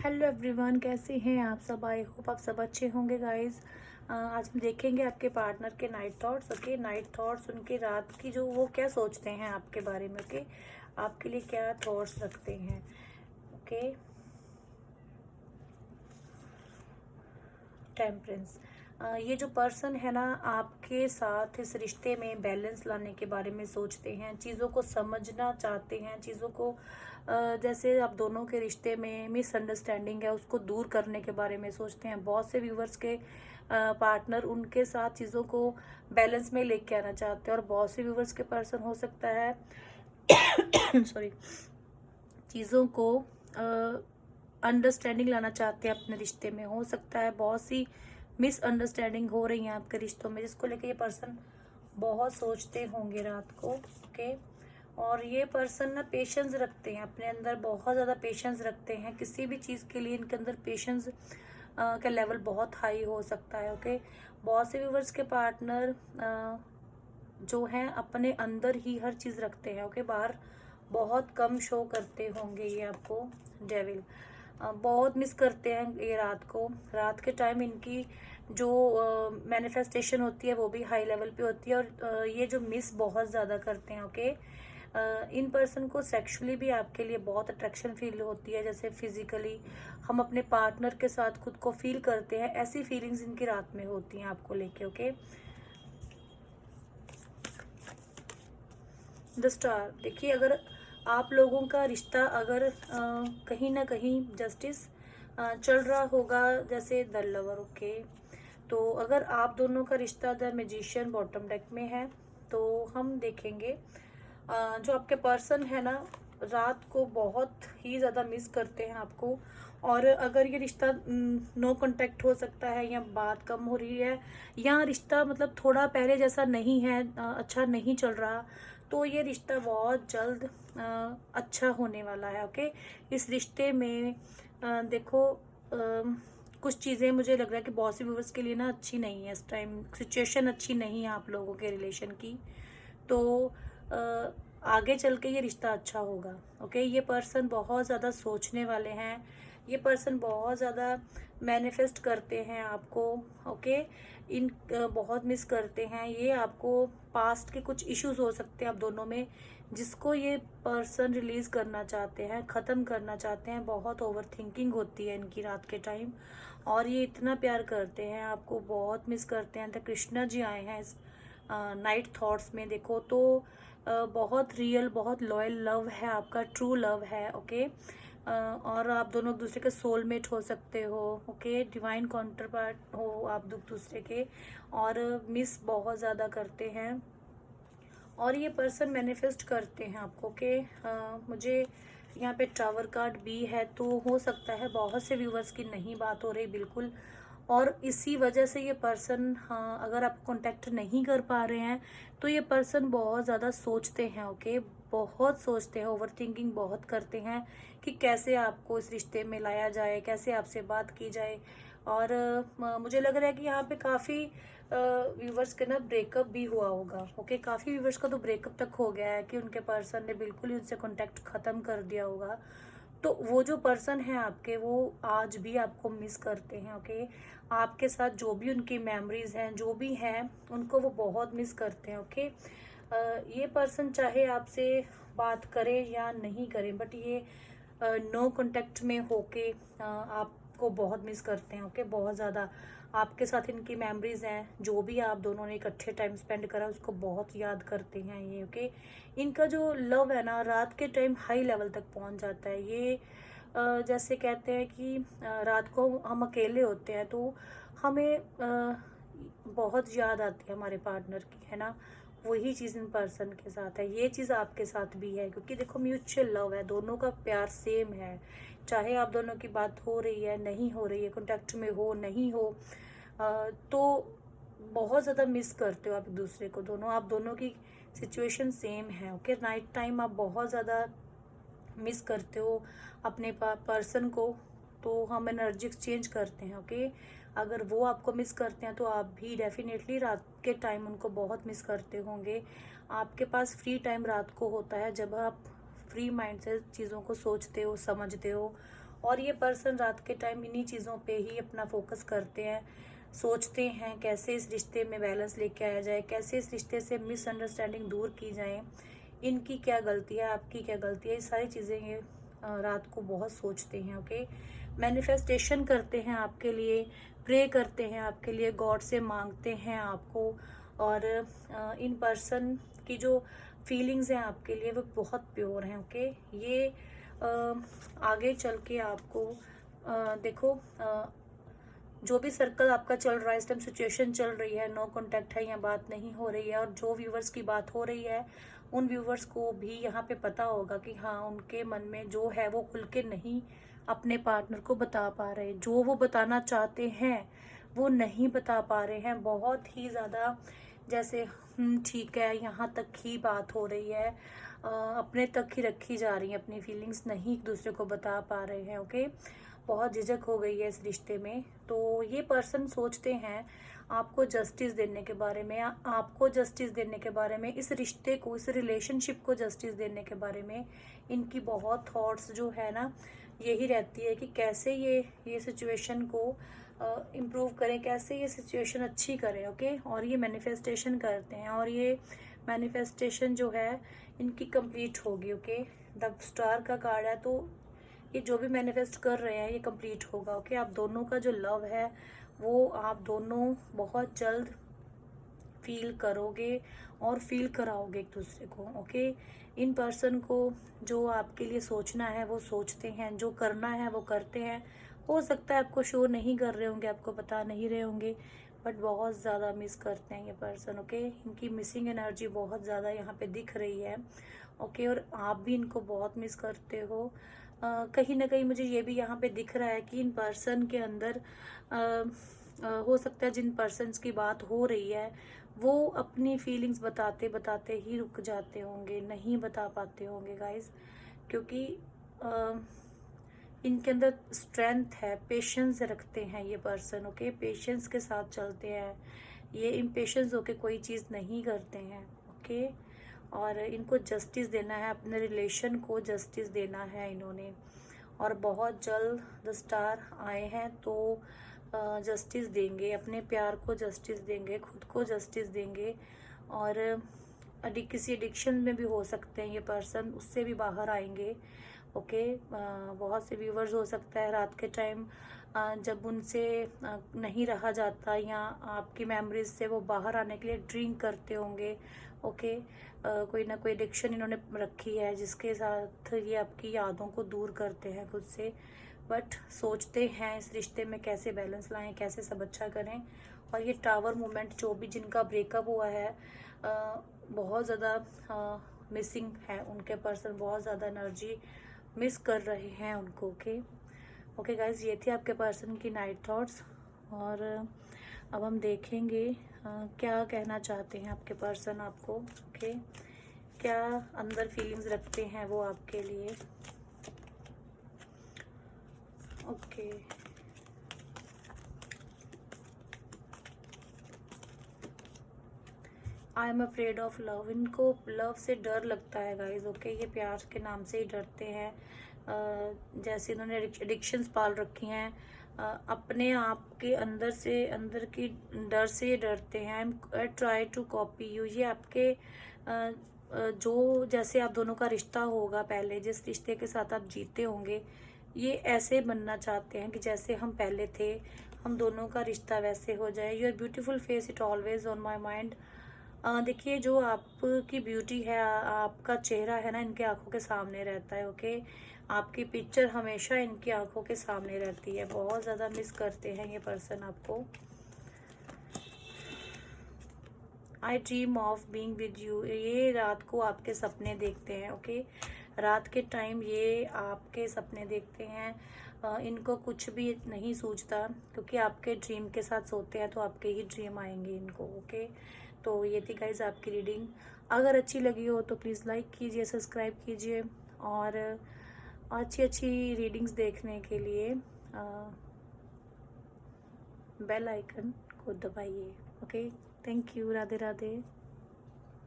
Hello everyone, कैसे हैं आप सब। आई होप आप सब अच्छे होंगे गाइस। आज हम देखेंगे आपके पार्टनर के night thoughts. Okay, night thoughts उनके रात की जो वो क्या सोचते हैं आपके बारे में। ओके, आपके लिए क्या थॉट्स रखते हैं। Okay, temperance. ये जो पर्सन है ना, आपके साथ इस रिश्ते में बैलेंस लाने के बारे में सोचते हैं, चीज़ों को समझना चाहते हैं, चीज़ों को जैसे आप दोनों के रिश्ते में मिसअंडरस्टैंडिंग है उसको दूर करने के बारे में सोचते हैं। बहुत से व्यूवर्स के पार्टनर उनके साथ चीज़ों को बैलेंस में लेके आना चाहते हैं, और बहुत से व्यूवर्स के पर्सन हो सकता है सॉरी, चीज़ों को अंडरस्टैंडिंग लाना चाहते हैं अपने रिश्ते में। हो सकता है बहुत सी मिसअंडरस्टैंडिंग हो रही हैं आपके रिश्तों में, जिसको लेके ये पर्सन बहुत सोचते होंगे रात को। ओके, और ये पर्सन ना पेशेंस रखते हैं अपने अंदर, बहुत ज़्यादा पेशेंस रखते हैं। किसी भी चीज़ के लिए इनके अंदर पेशेंस का लेवल बहुत हाई हो सकता है। ओके, बहुत से व्यूवर्स के पार्टनर जो हैं अपने अंदर ही हर चीज़ रखते हैं। ओके, बाहर बहुत कम शो करते होंगे ये आपको। डेविल बहुत मिस करते हैं ये रात को। रात के टाइम इनकी जो मैनिफेस्टेशन होती है वो भी हाई लेवल पे होती है, और ये जो मिस बहुत ज़्यादा करते हैं। ओके, इन पर्सन को सेक्सुअली भी आपके लिए बहुत अट्रैक्शन फील होती है, जैसे फिजिकली हम अपने पार्टनर के साथ खुद को फील करते हैं, ऐसी फीलिंग्स इनकी रात में होती हैं आपको लेके। Okay, the star. देखिए, अगर आप लोगों का रिश्ता अगर कहीं ना कहीं जस्टिस चल रहा होगा, जैसे द लवर। ओके, तो अगर आप दोनों का रिश्ता द मैजिशियन बॉटम डेक में है, तो हम देखेंगे जो आपके पर्सन है ना, रात को बहुत ही ज़्यादा मिस करते हैं आपको। और अगर ये रिश्ता नो कांटेक्ट हो सकता है, या बात कम हो रही है, या रिश्ता मतलब थोड़ा पहले जैसा नहीं है, अच्छा नहीं चल रहा, तो ये रिश्ता बहुत जल्द अच्छा होने वाला है। ओके, इस रिश्ते में देखो, कुछ चीज़ें मुझे लग रहा है कि बहुत से व्यूवर्स के लिए ना अच्छी नहीं है। इस टाइम सिचुएशन अच्छी नहीं है आप लोगों के रिलेशन की, तो अ, आगे चल के ये रिश्ता अच्छा होगा। ओके, ये पर्सन बहुत ज़्यादा सोचने वाले हैं, ये पर्सन बहुत ज़्यादा मैनिफेस्ट करते हैं आपको। ओके, इन बहुत मिस करते हैं ये आपको। पास्ट के कुछ इश्यूज हो सकते हैं आप दोनों में, जिसको ये पर्सन रिलीज करना चाहते हैं, ख़त्म करना चाहते हैं। बहुत ओवर थिंकिंग होती है इनकी रात के टाइम, और ये इतना प्यार करते हैं आपको, बहुत मिस करते हैं। तो कृष्णा जी आए हैं इस नाइट थॉट्स में। देखो तो बहुत रियल, बहुत लॉयल लव है आपका, ट्रू लव है। ओके, और आप दोनों एक दूसरे के सोलमेट हो सकते हो। ओके, डिवाइन काउंटर पार्ट हो आप दूसरे के, और मिस बहुत ज़्यादा करते हैं, और ये पर्सन मैनिफेस्ट करते हैं आपको कि मुझे यहाँ पे टावर कार्ड भी है, तो हो सकता है बहुत से व्यूवर्स की नहीं बात हो रही बिल्कुल, और इसी वजह से ये पर्सन, हाँ, अगर आप कांटेक्ट नहीं कर पा रहे हैं, तो ये पर्सन बहुत ज़्यादा सोचते हैं। ओके, बहुत सोचते हैं, ओवर थिंकिंग बहुत करते हैं कि कैसे आपको इस रिश्ते में लाया जाए, कैसे आपसे बात की जाए। और मुझे लग रहा है कि यहाँ पे काफ़ी व्यूवर्स के ना ब्रेकअप भी हुआ होगा। ओके, काफ़ी व्यूवर्स का तो ब्रेकअप तक हो गया है कि उनके पर्सन ने बिल्कुल ही उनसे कांटेक्ट ख़त्म कर दिया होगा। तो वो जो पर्सन है आपके, वो आज भी आपको मिस करते हैं। ओके, आपके साथ जो भी उनकी मेमोरीज हैं, जो भी हैं, उनको वो बहुत मिस करते हैं। ओके, ये पर्सन चाहे आपसे बात करे या नहीं करे, बट ये नो कांटेक्ट में होके आपको बहुत मिस करते हैं। ओके, बहुत ज़्यादा आपके साथ इनकी मेमोरीज हैं, जो भी आप दोनों ने इकट्ठे टाइम स्पेंड करा उसको बहुत याद करते हैं ये। ओके, इनका जो लव है ना, रात के टाइम हाई लेवल तक पहुंच जाता है। ये जैसे कहते हैं कि रात को हम अकेले होते हैं, तो हमें बहुत याद आती है हमारे पार्टनर की, है ना। वही चीज़ इन पर्सन के साथ है, ये चीज़ आपके साथ भी है, क्योंकि देखो म्यूचुअल लव है, दोनों का प्यार सेम है। चाहे आप दोनों की बात हो रही है, नहीं हो रही है, कॉन्टेक्ट में हो, नहीं हो, तो बहुत ज़्यादा मिस करते हो आप एक दूसरे को। दोनों, आप दोनों की सिचुएशन सेम है। ओके, नाइट टाइम आप बहुत ज़्यादा मिस करते हो अपने पर्सन को, तो हम एनर्जी एक्सचेंज करते हैं। ओके, अगर वो आपको मिस करते हैं, तो आप भी डेफिनेटली रात के टाइम उनको बहुत मिस करते होंगे। आपके पास फ्री टाइम रात को होता है, जब आप फ्री माइंड से चीज़ों को सोचते हो, समझते हो, और ये पर्सन रात के टाइम इन्हीं चीज़ों पे ही अपना फोकस करते हैं, सोचते हैं कैसे इस रिश्ते में बैलेंस लेके आया जाए, कैसे इस रिश्ते से मिसअंडरस्टैंडिंग दूर की जाए, इनकी क्या गलती है, आपकी क्या गलती है, ये सारी चीज़ें ये रात को बहुत सोचते हैं। ओके, मैनिफेस्टेशन करते हैं आपके लिए, प्रे करते हैं आपके लिए, गॉड से मांगते हैं आपको। और इन पर्सन की जो फीलिंग्स हैं आपके लिए वो बहुत प्योर हैं। ओके, ये आगे चल के आपको देखो, जो भी सर्कल आपका चल रहा है इस टाइम, सिचुएशन चल रही है, नो कांटेक्ट है या बात नहीं हो रही है, और जो व्यूवर्स की बात हो रही है उन व्यूवर्स को भी यहाँ पे पता होगा कि हाँ, उनके मन में जो है वो खुल के नहीं अपने पार्टनर को बता पा रहे, जो वो बताना चाहते हैं वो नहीं बता पा रहे हैं। बहुत ही ज़्यादा जैसे ठीक है, यहाँ तक ही बात हो रही है, अपने तक ही रखी जा रही है, अपनी फीलिंग्स नहीं एक दूसरे को बता पा रहे हैं। ओके, बहुत झिझक हो गई है इस रिश्ते में। तो ये पर्सन सोचते हैं आपको जस्टिस देने के बारे में, आपको जस्टिस देने के बारे में, इस रिश्ते को, इस रिलेशनशिप को जस्टिस देने के बारे में इनकी बहुत थॉट्स जो है ना यही रहती है कि कैसे ये सिचुएशन को इम्प्रूव करें, कैसे ये सिचुएशन अच्छी करें। ओके, और ये मैनिफेस्टेशन करते हैं और ये मैनिफेस्टेशन जो है इनकी कंप्लीट होगी। ओके, द स्टार का कार्ड है, तो ये जो भी मैनिफेस्ट कर रहे हैं ये कंप्लीट होगा। ओके, आप दोनों का जो लव है वो आप दोनों बहुत जल्द फील करोगे और फील कराओगे एक दूसरे को। ओके, इन पर्सन को जो आपके लिए सोचना है वो सोचते हैं, जो करना है वो करते हैं। हो सकता है आपको शो नहीं कर रहे होंगे, आपको बता नहीं रहे होंगे, बट बहुत ज़्यादा मिस करते हैं ये पर्सन। ओके, इनकी मिसिंग एनर्जी बहुत ज़्यादा यहाँ पे दिख रही है। ओके, और आप भी इनको बहुत मिस करते हो। कहीं ना कहीं मुझे ये भी यहाँ पे दिख रहा है कि इन पर्सन के अंदर हो सकता है जिन पर्सन्स की बात हो रही है वो अपनी फीलिंग्स बताते बताते ही रुक जाते होंगे, नहीं बता पाते होंगे गाइस, क्योंकि इनके अंदर स्ट्रेंथ है, पेशेंस रखते हैं ये पर्सन। ओके, पेशेंस के साथ चलते हैं, ये इम्पेशेंस होके कोई चीज़ नहीं करते हैं। ओके, और इनको जस्टिस देना है, अपने रिलेशन को जस्टिस देना है इन्होंने, और बहुत जल्द द स्टार आए हैं तो जस्टिस देंगे, अपने प्यार को जस्टिस देंगे, खुद को जस्टिस देंगे। और किसी एडिक्शन में भी हो सकते हैं ये पर्सन, उससे भी बाहर आएंगे। ओके, बहुत से व्यूवर्स हो सकता है रात के टाइम जब उनसे नहीं रहा जाता या आपकी मेमोरीज से वो बाहर आने के लिए ड्रिंक करते होंगे। ओके, कोई ना कोई एडिक्शन इन्होंने रखी है जिसके साथ ये आपकी यादों को दूर करते हैं खुद से, बट सोचते हैं इस रिश्ते में कैसे बैलेंस लाएं, कैसे सब अच्छा करें। और ये टावर मोमेंट जो भी जिनका ब्रेकअप हुआ है बहुत ज़्यादा मिसिंग है उनके पर्सन, बहुत ज़्यादा एनर्जी मिस कर रहे हैं उनको। ओके ओके गाइज, ये थी आपके पर्सन की नाइट थॉट्स। और अब हम देखेंगे क्या कहना चाहते हैं आपके पर्सन आपको। ओके, क्या अंदर फीलिंग्स रखते हैं वो आपके लिए। Okay, I am afraid of love, इनको लव से डर लगता है गाइज। ओके, ये प्यार के नाम से ही डरते हैं। जैसे इन्होंने एडिक्शंस पाल रखी हैं, अपने आप के अंदर से, अंदर की डर से डरते हैं। I try to copy you, ये आपके जो जैसे आप दोनों का रिश्ता होगा, पहले जिस रिश्ते के साथ आप जीते होंगे, ये ऐसे बनना चाहते हैं कि जैसे हम पहले थे, हम दोनों का रिश्ता वैसे हो जाए। Your beautiful face it always on my mind. देखिए, जो आपकी ब्यूटी है, आपका चेहरा है ना, इनके आंखों के सामने रहता है। ओके, आपकी पिक्चर हमेशा इनकी आंखों के सामने रहती है। बहुत ज़्यादा मिस करते हैं ये पर्सन आपको। आई dream of being with you, ये रात को आपके सपने देखते हैं। ओके, रात के टाइम ये आपके सपने देखते हैं। इनको कुछ भी नहीं सूझता, क्योंकि आपके ड्रीम के साथ सोते हैं तो आपके ही ड्रीम आएंगे इनको। ओके, तो ये थी गाइज आपकी रीडिंग। अगर अच्छी लगी हो तो प्लीज़ लाइक कीजिए, सब्सक्राइब कीजिए, और अच्छी अच्छी रीडिंग्स देखने के लिए बेल आइकन को दबाइए। Okay, thank you, Radhe Radhe.